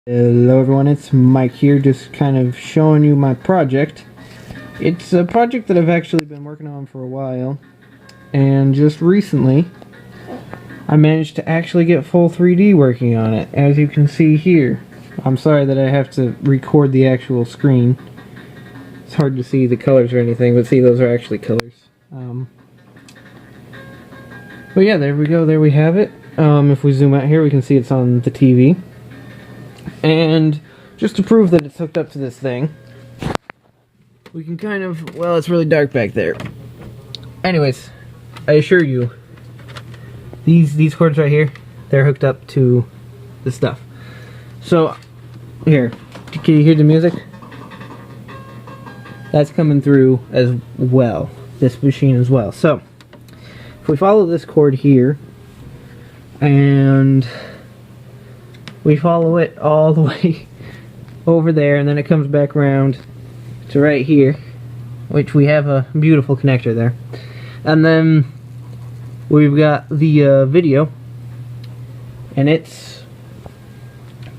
Hello everyone, it's Mike here, just kind of showing you my project. It's a project that I've actually been working on for a while, and just recently I managed to actually get full 3D working on it, as you can see here. I'm sorry that I have to record the actual screen. It's hard to see the colors or anything, but see, those are actually colors. But yeah, there we go, there we have it. If we zoom out here, we can see it's on the TV. And just to prove that it's hooked up to this thing, we can kind of, well, it's really dark back there. Anyways, I assure you, these cords right here, they're hooked up to the stuff. So, here, can you hear the music? That's coming through as well, this machine as well. So, if we follow this cord here, and we follow it all the way over there, and then it comes back around to right here, which we have a beautiful connector there. And then we've got the video, and it's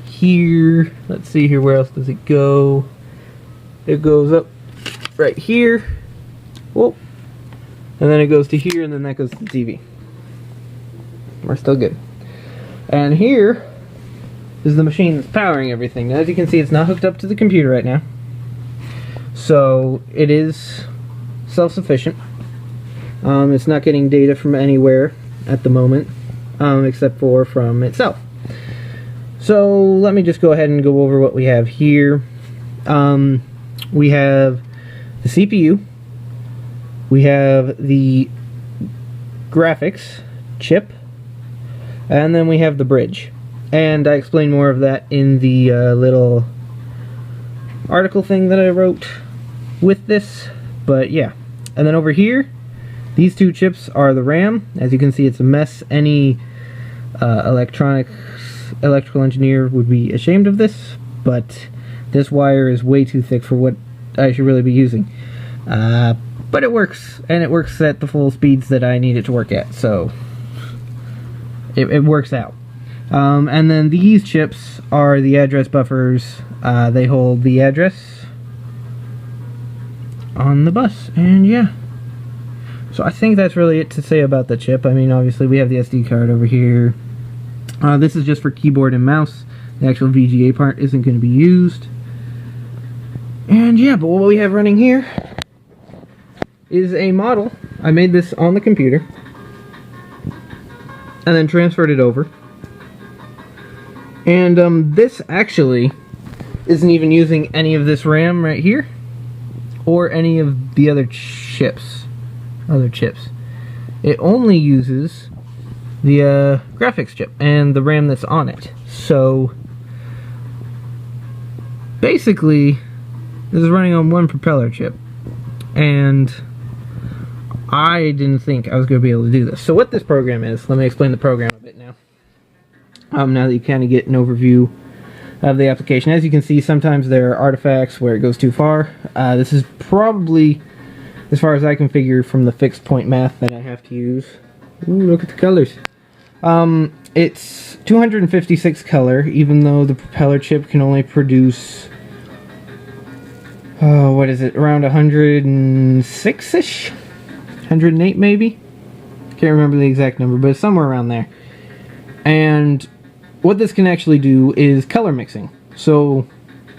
here. Let's see here, where else does it go? It goes up right here. Whoa. And then it goes to here, and then that goes to the TV. We're still good. And here is the machine that's powering everything. Now, as you can see, it's not hooked up to the computer right now, so it is self-sufficient. It's not getting data from anywhere at the moment, except for from itself. So let me just go ahead and go over what we have here. We have the CPU, we have the graphics chip, and then we have the bridge. And I explain more of that in the little article thing that I wrote with this. But yeah. And then over here, these two chips are the RAM. As you can see, it's a mess. Any electrical engineer would be ashamed of this. But this wire is way too thick for what I should really be using. But it works. And it works at the full speeds that I need it to work at. So it works out. And then these chips are the address buffers. They hold the address on the bus, and yeah. So I think that's really it to say about the chip. I mean, obviously we have the SD card over here. This is just for keyboard and mouse. The actual VGA part isn't going to be used. And yeah, but what we have running here is a model. I made this on the computer and then transferred it over. And this actually isn't even using any of this RAM right here, or any of the other chips. It only uses the graphics chip and the RAM that's on it. So basically, this is running on one propeller chip, and I didn't think I was going to be able to do this. So what this program is, let me explain the program a bit now. Now that you kind of get an overview of the application. As you can see, sometimes there are artifacts where it goes too far. This is probably, as far as I can figure from the fixed point math that I have to use. Ooh, look at the colors. It's 256 color, even though the propeller chip can only produce, what is it, around 106-ish? 108 maybe? Can't remember the exact number, but it's somewhere around there. And what this can actually do is color mixing. So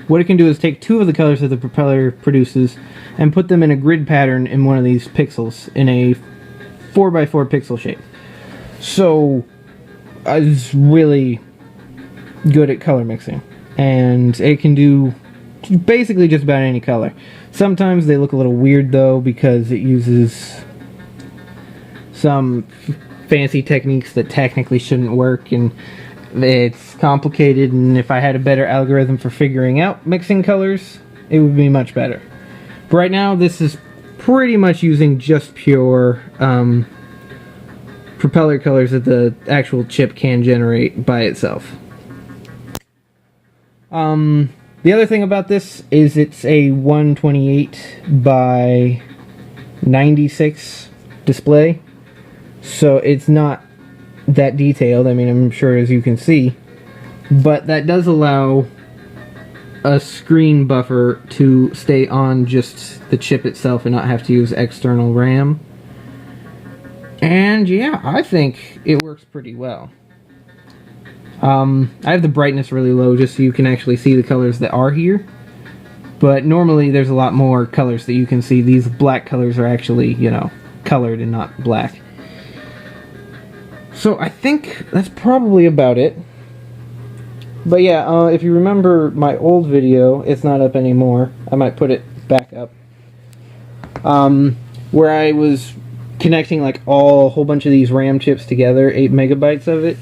what it can do is take two of the colors that the propeller produces and put them in a grid pattern in one of these pixels in a 4x4 pixel shape. So it's really good at color mixing, and it can do basically just about any color. Sometimes they look a little weird though, because it uses some fancy techniques that technically shouldn't work, and it's complicated, and if I had a better algorithm for figuring out mixing colors, it would be much better. But right now, this is pretty much using just pure propeller colors that the actual chip can generate by itself. The other thing about this is it's a 128 by 96 display, so it's not that detailed. I mean, I'm sure, as you can see, but that does allow a screen buffer to stay on just the chip itself and not have to use external RAM. And yeah, I think it works pretty well. I have the brightness really low just so you can actually see the colors that are here. But normally there's a lot more colors that you can see. These black colors are actually, you know, colored and not black. So I think that's probably about it. But yeah, if you remember my old video, it's not up anymore. I might put it back up. Where I was connecting like a whole bunch of these RAM chips together, 8 megabytes of it.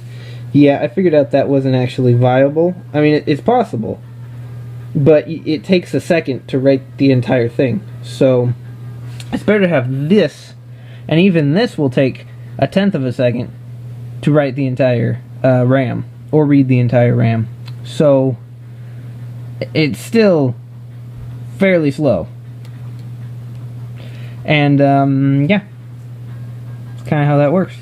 Yeah, I figured out that wasn't actually viable. I mean, it's possible, but it takes a second to write the entire thing. So it's better to have this, and even this will take 1/10 of a second to write the entire RAM, or read the entire RAM. So it's still fairly slow. And yeah, that's kind of how that works.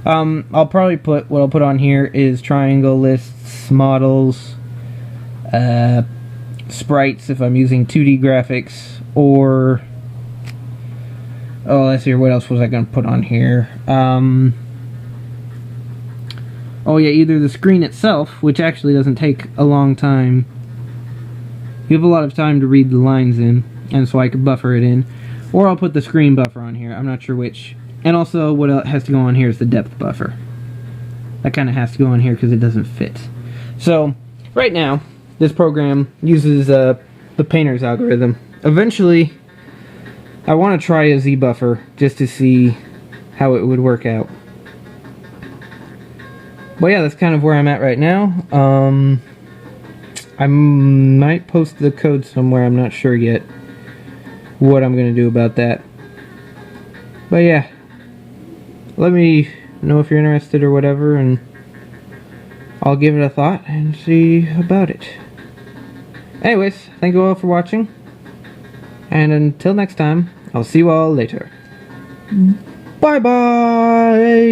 I'll probably put, what I'll put on here is triangle lists, models, sprites if I'm using 2D graphics, or, oh, let's see, what else was I going to put on here? Oh yeah, either the screen itself, which actually doesn't take a long time. You have a lot of time to read the lines in, and so I could buffer it in. Or I'll put the screen buffer on here, I'm not sure which. And also, what has to go on here is the depth buffer. That kind of has to go on here because it doesn't fit. So, right now, this program uses the painter's algorithm. Eventually, I want to try a Z buffer just to see how it would work out. But yeah, that's kind of where I'm at right now. I might post the code somewhere, I'm not sure yet what I'm going to do about that. But yeah, let me know if you're interested or whatever, and I'll give it a thought and see about it. Anyways, thank you all for watching, and until next time, I'll see you all later. Bye bye!